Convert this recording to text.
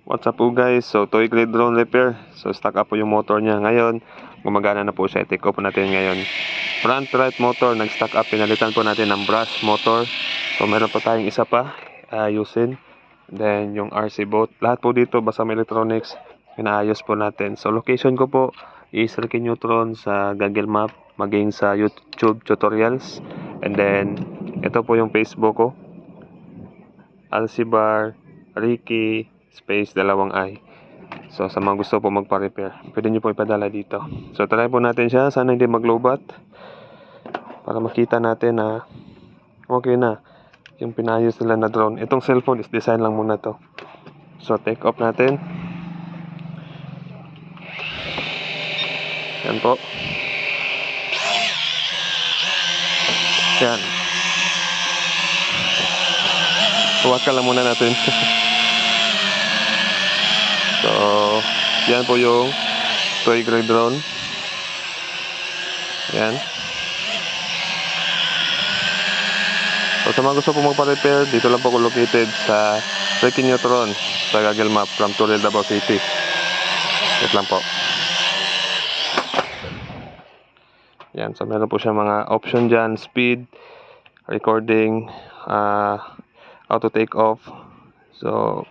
What's up po guys? So toy grade drone repair. So stock up po yung motor niya ngayon. Gumagana na po siya. Take off po natin ngayon. Front right motor nag-stock up. Pinalitan po natin ng brush motor. So meron po tayong isa pa ayusin. Then yung RC boat. Lahat po dito basta may electronics pinaayos po natin. So location ko po is Ricky Neutron sa Google Map, maging sa YouTube tutorials. And then ito po yung Facebook ko. Alcibar Ricky space dalawang I. So sa mga gusto po magpa-repair, pwede nyo po ipadala dito. So try po natin siya, sana hindi maglobat para makita natin na okay na yung pinayos nila na drone. Itong cellphone is design lang muna to. So take off natin. Yan po. Yan. Tuwag ka lang muna natin. So, yan po yung toy grade drone. Yan. So, sa mga gusto po magpa-repair, dito lang po ako located sa Ricky Neutron sa Google Map from Toril, Davao City. Ito lang po. Yan. So, meron po siya mga option dyan. Speed, recording, auto take off. So,